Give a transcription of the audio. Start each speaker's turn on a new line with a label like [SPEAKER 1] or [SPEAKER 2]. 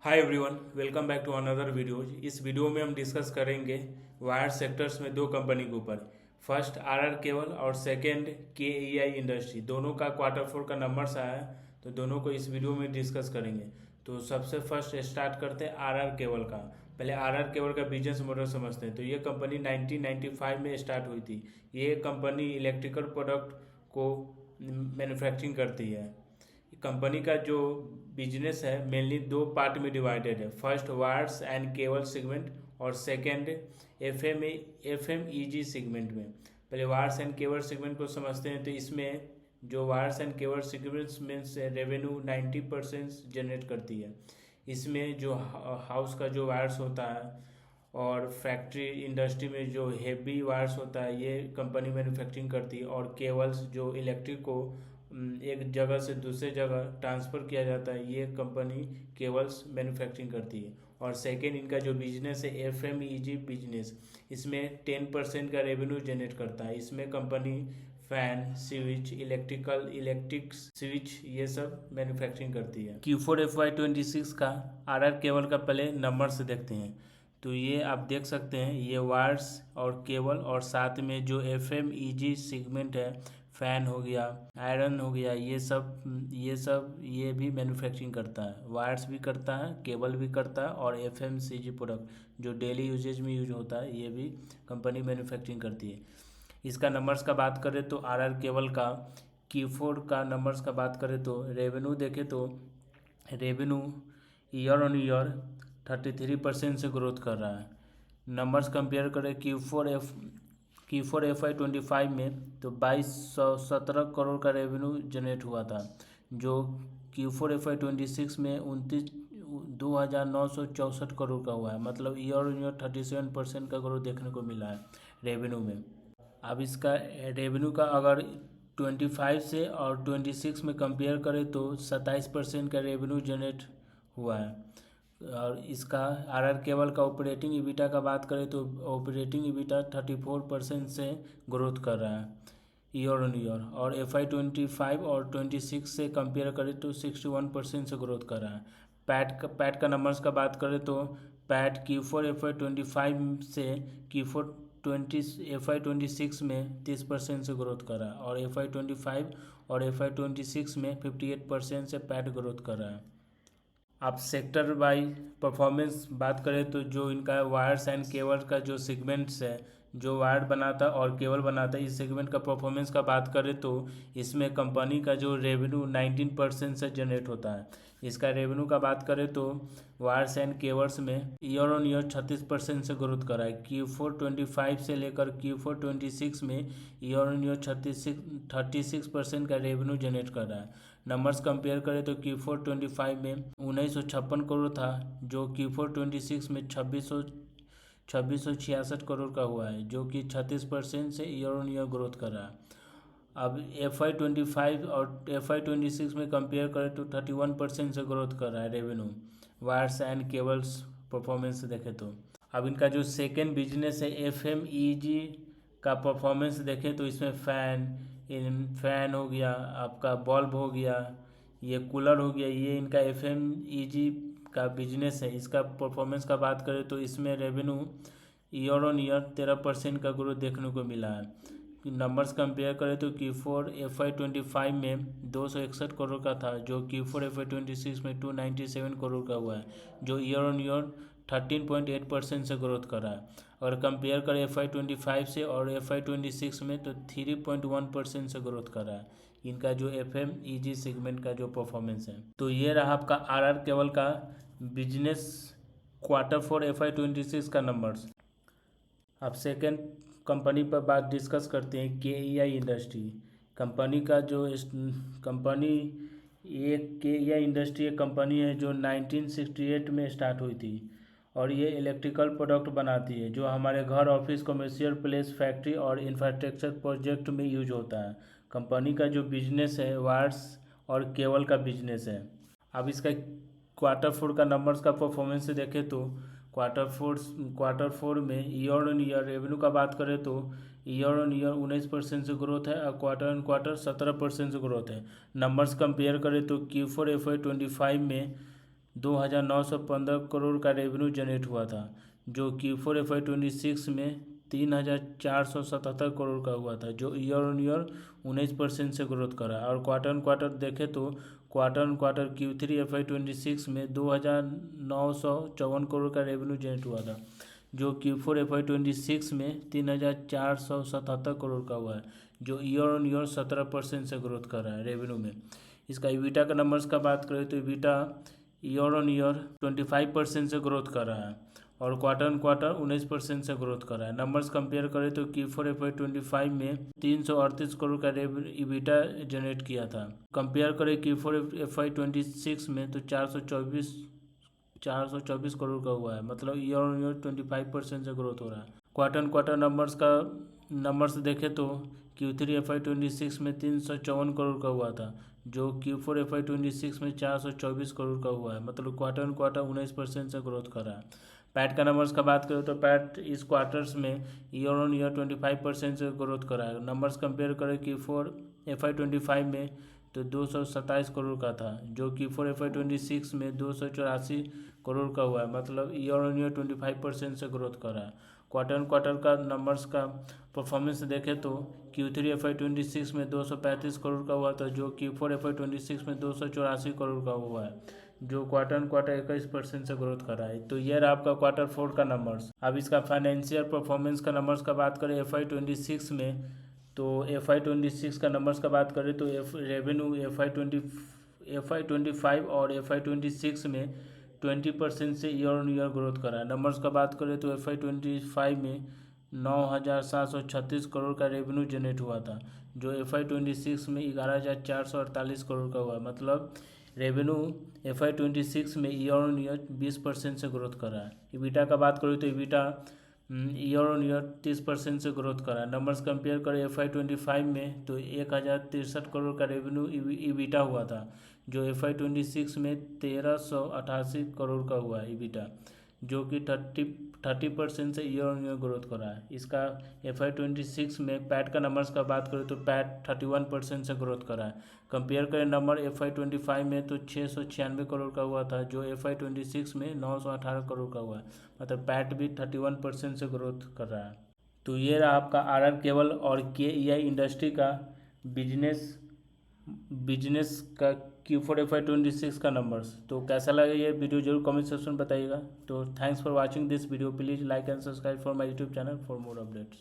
[SPEAKER 1] Hi everyone, welcome back to another video. इस वीडियो में हम डिस्कस करेंगे वायर सेक्टर्स में दो कंपनी के ऊपर। फर्स्ट आरआर केबल और सेकंड केईआई इंडस्ट्री। दोनों का क्वार्टर फोर का नंबर्स आया है, तो दोनों को इस वीडियो में डिस्कस करेंगे। तो सबसे फर्स्ट स्टार्ट करते हैं आरआर केबल का। पहले आरआर केबल का बिजनेस मॉडल समझते हैं। तो ये कंपनी 1995 में स्टार्ट हुई थी। ये कंपनी इलेक्ट्रिकल प्रोडक्ट को मैन्युफैक्चरिंग करती है। कंपनी का जो बिजनेस है मेनली दो पार्ट में डिवाइडेड है। First wires and cable segment और सेकंड एफ एम ई जी सेगमेंट में। पहले वायर्स एंड केबल सेगमेंट को समझते हैं। तो इसमें जो वायर्स एंड केबल सेगमेंट्स में से रेवेन्यू 90% जनरेट करती है। इसमें जो हाउस का जो वायर्स होता है और फैक्ट्री इंडस्ट्री में जो हेवी वायर्स होता है ये कंपनी मैन्युफैक्चरिंग करती है। और केबल्स जो इलेक्ट्रिक को एक जगह से दूसरे जगह ट्रांसफ़र किया जाता है, ये कंपनी केबल्स मैन्युफैक्चरिंग करती है। और सेकेंड इनका जो बिजनेस है एफ एम ई जी बिजनेस, इसमें 10% का रेवेन्यू जनरेट करता है। इसमें company fan switch electric switch ये सब मैन्युफैक्चरिंग करती है। Q4 FY 26 का आरआर केबल का पहले नंबर से देखते हैं। तो ये आप देख सकते हैं, ये वायर्स और केबल और साथ में जो एफ एम ई जी सेगमेंट है, फैन हो गया, आयरन हो गया, ये सब ये भी मैन्युफैक्चरिंग करता है। वायर्स भी करता है, केबल भी करता है और एफ एम सी जी प्रोडक्ट जो डेली यूजेज में यूज होता है ये भी कंपनी मैन्युफैक्चरिंग करती है। इसका नंबर्स का बात करें तो आरआर केबल का Q4 का नंबर्स का बात करें तो रेवेन्यू देखें तो रेवेन्यू ईयर ऑन ईयर 33% से ग्रोथ कर रहा है। नंबर्स कंपेयर करें Q4 FY 25 में तो 2217 करोड़ का रेवेन्यू जनरेट हुआ था, जो Q4 FY 26 में 2964 का हुआ है। मतलब ईयर ऑन ईयर 37% का ग्रोथ देखने को मिला है रेवेन्यू में। अब इसका रेवेन्यू का अगर 25 से और 26 में कंपेयर करें तो 27% का रेवेन्यू जनरेट हुआ है। और इसका आरआर केबल का ऑपरेटिंग ईबिटा का बात करें तो ऑपरेटिंग ईबिटा 34% से ग्रोथ कर रहा है ईयर ऑन ईयर। और FY 25 और 26 से कंपेयर करें तो 61% से ग्रोथ कर रहा है। पैट का नंबर्स का बात करें तो पैट Q4 FY 25 से FY 26 में 30% से ग्रोथ कर रहा है। और FY 25 और FY 26 में 58% से पैट ग्रोथ कर रहा है। आप सेक्टर बाई परफॉर्मेंस बात करें तो जो इनका वायर्स एंड केबल का जो सेगमेंट्स है, जो वायर बनाता और केबल बनाता है, इस सेगमेंट का परफॉर्मेंस का बात करें तो इसमें कंपनी का जो रेवेन्यू 19% से जनरेट होता है। इसका रेवेन्यू का बात करें तो वायर्स एंड केबल्स में ईयर ऑन ईयर 36% से ग्रोथ कर रहा है। Q4 25 से लेकर Q4 26 में ईयर ऑन ईयर 36% का रेवेन्यू जनरेट कर रहा है। नंबर्स कंपेयर करें तो Q4 25 में 1956 करोड़ था, जो Q4 26 में 2666 करोड़ का हुआ है, जो कि 36% से ईयर ऑन ईयर ग्रोथ कर रहा है। अब FY 25 और FY 26 में कंपेयर करें तो 31% से ग्रोथ कर रहा है revenue wires and cables performance देखें तो। अब इनका जो सेकेंड बिजनेस है FMEG का परफॉर्मेंस देखें तो इसमें फैन हो गया, आपका बल्ब हो गया, ये कूलर हो गया, ये इनका FMEG का बिजनेस है। इसका परफॉर्मेंस का बात करें तो इसमें रेवेन्यू ईयर ऑन ईयर 13% का ग्रोथ देखने को मिला है। नंबर्स कंपेयर करें तो Q4 FY 25 में 261 करोड़ का था, जो Q4 FY 26 में 297 करोड़ का हुआ है, जो ईयर ऑन ईयर 13.8% से ग्रोथ कर रहा है। और कंपेयर करें FY 25 से और FY 26 में तो 3.1% से ग्रोथ कर रहा है इनका जो FMEG सेगमेंट का जो परफॉर्मेंस है। तो ये रहा आपका आरआर केबल का बिजनेस Q4 FY 26 का नंबर्स। अब सेकेंड कंपनी पर बात डिस्कस करते हैं KEI इंडस्ट्री कंपनी का। जो कंपनी ये KEI इंडस्ट्री एक कंपनी है जो 1968 में स्टार्ट हुई थी। और ये इलेक्ट्रिकल प्रोडक्ट बनाती है जो हमारे घर, ऑफिस, कमर्शियल प्लेस, फैक्ट्री और इंफ्रास्ट्रक्चर प्रोजेक्ट में यूज होता है। कंपनी का जो बिजनेस है वायर्स और केबल का बिजनेस है। अब इसका Q4 का नंबर्स का परफॉर्मेंस से देखें तो क्वार्टर फोर में ईयर ऑन ईयर रेवेन्यू का बात करें तो ईयर ऑन ईयर 19% से ग्रोथ है और क्वार्टर ऑन क्वार्टर 17% से ग्रोथ है। नंबर्स कंपेयर करें तो Q4 FY 25 में 2,915 करोड़ का रेवेन्यू जनरेट हुआ था, जो Q4 FY26 में 3,477 करोड़ का हुआ था, जो ईयर ऑन ईयर 19% से ग्रोथ करा। और क्वार्टर ऑन क्वार्टर देखें तो quarter on quarter Q3 FY26 में 2,954 करोड़ का रेवेन्यू जनरेट हुआ था, जो Q4 FY26 में 3,477 करोड़ का हुआ है, जो ईयर ऑन ईयर 17% से ग्रोथ कर रहा है रेवेन्यू में। इसका ईबिटा का नंबर्स का बात करें तो ईबिटा ईयर ऑन ईयर 25% से ग्रोथ कर रहा है और क्वार्टर ऑन क्वार्टर 19% से ग्रोथ कर रहा है। नंबर्स कंपेयर करें तो Q4 FY25 में 338 करोड़ का ईबिटा जनरेट किया था। कंपेयर करें Q4 FY26 में तो 424 करोड़ का हुआ है, मतलब ईयर ऑन ईयर 25% से ग्रोथ हो रहा है। क्वार्टर ऑन क्वार्टर नंबर्स देखें तो Q3 FY26 में 354 करोड़ का हुआ था, जो Q4 FY26 में 424 करोड़ का हुआ है, मतलब क्वार्टर ऑन क्वार्टर 19% से ग्रोथ कर रहा है। पैट का नंबर्स का बात करें तो पैट इस क्वार्टर्स में ईयर ऑन ईयर 25% से ग्रोथ कर रहा है। नंबर्स कंपेयर करें Q4 FY25 में तो 227 करोड़ का था, जो Q4 FY26 में 284 करोड़ का हुआ है, मतलब ईयर ऑन ईयर 25% से ग्रोथ कर रहा है। क्वार्टर ऑन क्वार्टर का नंबर्स का परफॉर्मेंस देखें तो Q3 FY26 में 235 करोड़ का हुआ था, जो Q4 FY26 में 284 करोड़ का हुआ है, जो क्वार्टर ऑन क्वार्टर 21% से ग्रोथ कर रहा है। तो ये रहा आपका Q4 का नंबर्स। अब इसका फाइनेंशियल परफॉर्मेंस का नंबर्स का बात करें FY26 में, तो FY26 का नंबर्स का बात करें तो रेवेन्यू FY25 और FY26 में 20% से ईयर ऑन ईयर ग्रोथ कर रहा है। नंबर्स का बात करें तो FY25 में 9,736 करोड़ का रेवेन्यू जनरेट हुआ था, जो FY26 में 11,448 करोड़ का हुआ, मतलब रेवेन्यू FY26 में ईयर ऑन ईयर 20% से ग्रोथ कर रहा है। ईबिटा का बात करें तो ईबिटा ईयर ऑन ईयर 30% से ग्रोथ कर रहा है। नंबर्स कंपेयर करें FY25 में तो 1,063 करोड़ का रेवेन्यू ईबिटा हुआ था, जो FY26 में 1,388 करोड़ का हुआ है ईबिटा, जो कि 30% से ईयर ऑन ईयर ग्रोथ कर रहा है। इसका FY26 में पैट का नंबर्स का बात करें तो पैट 31% से ग्रोथ कर रहा है। कंपेयर करें नंबर FY25 में तो 696 करोड़ का हुआ था, जो FY26 में 918 करोड़ का हुआ है, मतलब पैट भी 31% से ग्रोथ कर रहा है। तो ये रहा आपका RR केबल और KEI इंडस्ट्री का बिजनेस का Q4 FY26 का नंबर्स। तो कैसा लगा ये वीडियो जरूर कमेंट सेक्शन में बताइएगा। तो thanks for watching this video, please like and subscribe for my YouTube channel for more updates.